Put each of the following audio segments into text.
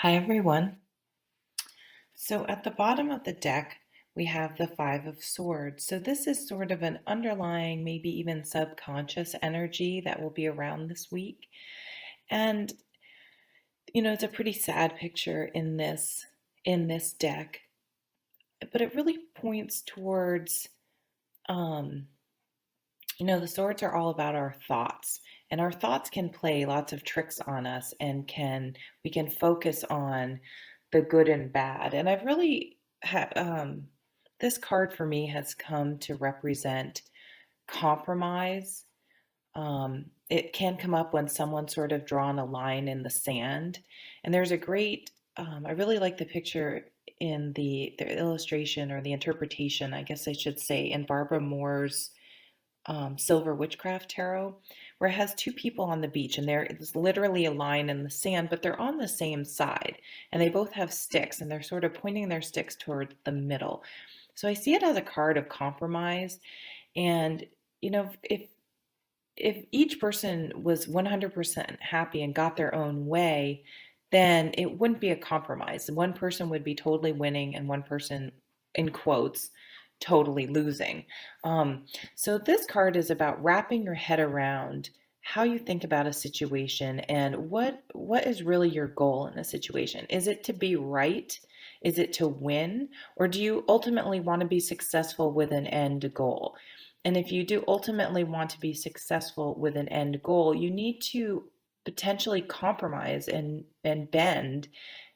Hi everyone. So at the bottom of the deck, we have the Five of Swords. So this is sort of an underlying, maybe even subconscious energy that will be around this week. And it's a pretty sad picture in this deck, but it really points towards um the swords are all about our thoughts, and our thoughts can play lots of tricks on us and we can focus on the good and bad. And I've really this card for me has come to represent compromise. It can come up when someone's sort of drawn a line in the sand, and there's a great I really like the picture in the illustration, or the interpretation, I guess I should say, in Barbara Moore's Silver Witchcraft Tarot, where it has two people on the beach, and there is literally a line in the sand, but they're on the same side, and they both have sticks, and they're sort of pointing their sticks toward the middle. So I see it as a card of compromise, and if each person was 100% happy and got their own way, then it wouldn't be a compromise. One person would be totally winning, and one person, in quotes, totally losing. So this card is about wrapping your head around how you think about a situation, and what is really your goal in a situation. Is it to be right? Is it to win? Or do you ultimately want to be successful with an end goal? And if you do ultimately want to be successful with an end goal, you need to potentially compromise and bend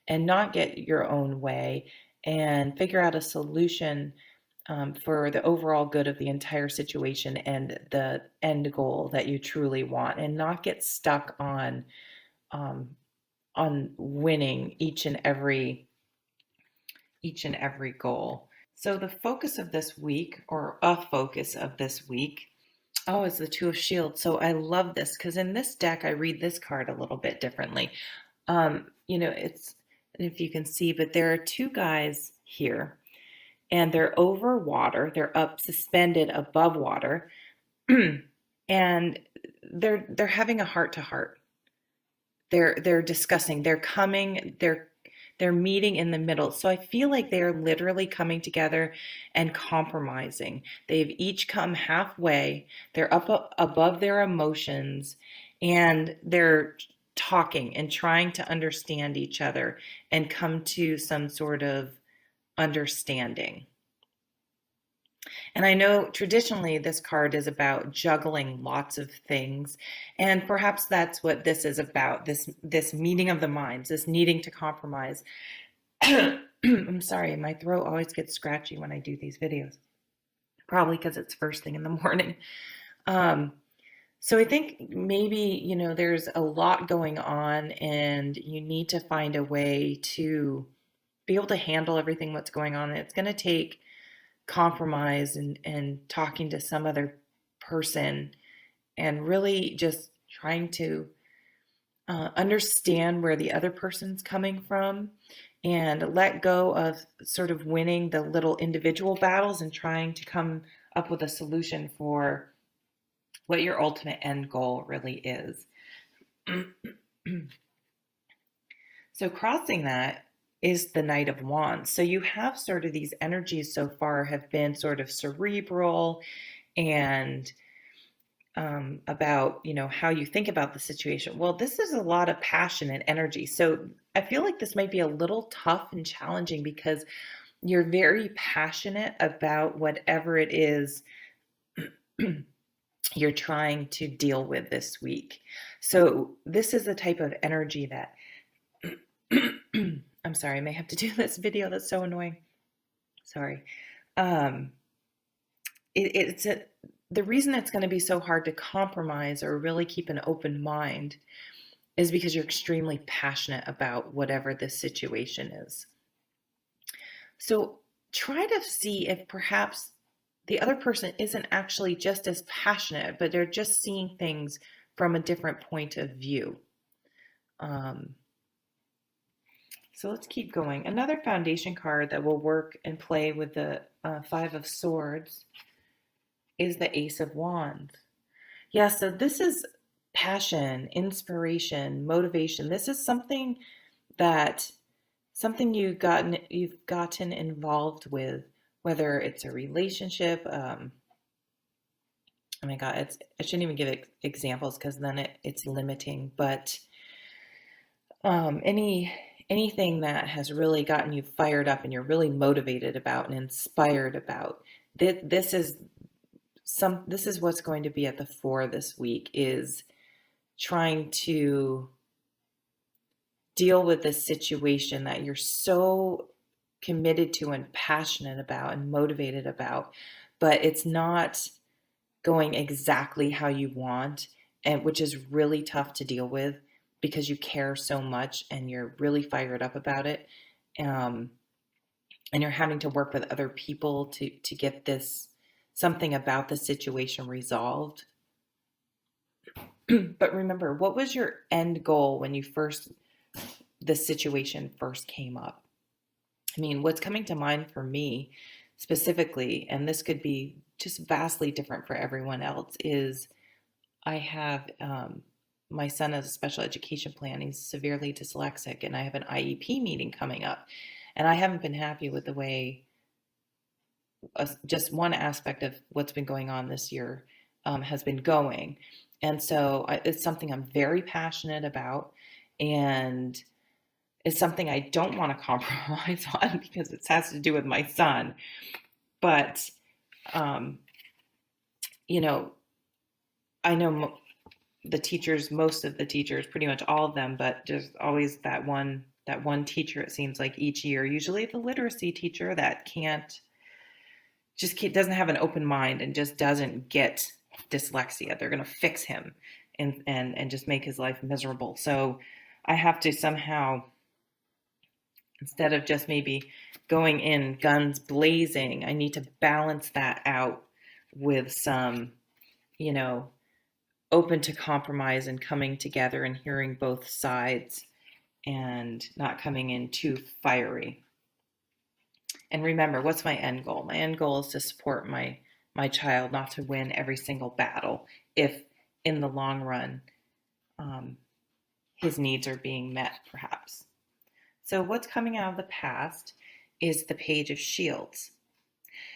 and not get your own way, and figure out a solution for the overall good of the entire situation and the end goal that you truly want, and not get stuck um, on winning each and every goal. So the focus of this week, or a focus of this week, oh, is the Two of Shields. So I love this because in this deck, I read this card a little bit differently. It's, if you can see, but there are two guys here, and they're over water. They're up suspended above water, and they're having a heart to heart. They're discussing. They're meeting in the middle. So I feel like they're literally coming together and compromising. They've each come halfway. They're up above their emotions, and they're talking and trying to understand each other and come to some sort of understanding. And I know traditionally this card is about juggling lots of things, and perhaps that's what this is about, this meeting of the minds, this needing to compromise. I'm sorry, my throat always gets scratchy when I do these videos, probably because it's first thing in the morning. Um, so I think maybe, there's a lot going on, and you need to find a way to be able to handle everything that's going on. It's going to take compromise and talking to some other person, and really just trying to understand where the other person's coming from, and let go of sort of winning the little individual battles and trying to come up with a solution for what your ultimate end goal really is. So crossing that is the Knight of Wands. So you have sort of these energies so far have been sort of cerebral and about how you think about the situation. Well, this is a lot of passion and energy. So I feel like this might be a little tough and challenging because you're very passionate about whatever it is you're trying to deal with this week. So this is the type of energy that I'm sorry, I may have to do this video. That's so annoying. Sorry. Um, the reason it's going to be so hard to compromise or really keep an open mind is because you're extremely passionate about whatever this situation is. So try to see if perhaps the other person isn't actually just as passionate, but they're just seeing things from a different point of view. So let's keep going. Another foundation card that will work and play with the Five of Swords is the Ace of Wands. Yeah, so this is passion, inspiration, motivation. This is something that something you've gotten involved with, whether it's a relationship. Oh my God, I shouldn't even give examples because then it's limiting. But anything that has really gotten you fired up and you're really motivated about and inspired about, this is this is what's going to be at the fore this week, is trying to deal with this situation that you're so committed to and passionate about and motivated about, but it's not going exactly how you want, and which is really tough to deal with because you care so much and you're really fired up about it. Um, and you're having to work with other people to get this something about the situation resolved. But remember, what was your end goal when this situation first came up? I mean, what's coming to mind for me specifically, and this could be just vastly different for everyone else, is I have my son has a special education plan. He's severely dyslexic, and I have an IEP meeting coming up. And I haven't been happy with the way just one aspect of what's been going on this year has been going. And so it's something I'm very passionate about. And it's something I don't want to compromise on because it has to do with my son. But, um, you know, I know the teachers, most of the teachers, pretty much all of them, but there's always that one teacher, it seems like each year, usually the literacy teacher that doesn't have an open mind and just doesn't get dyslexia. They're going to fix him and just make his life miserable. So I have to somehow, instead of just maybe going in guns blazing, I need to balance that out with some, you know, open to compromise and coming together and hearing both sides and not coming in too fiery. And remember, what's my end goal? My end goal is to support my child, not to win every single battle if in the long run um, his needs are being met, perhaps. So what's coming out of the past is the Page of Shields.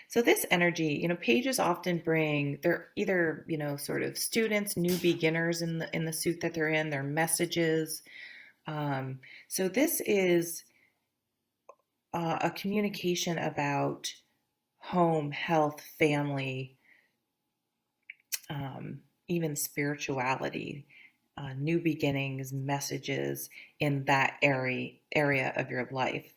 So this energy, pages often they're either, sort of students, new beginners in the suit that they're in, their messages. So this is a communication about home, health, family, even spirituality, new beginnings, messages in that area of your life.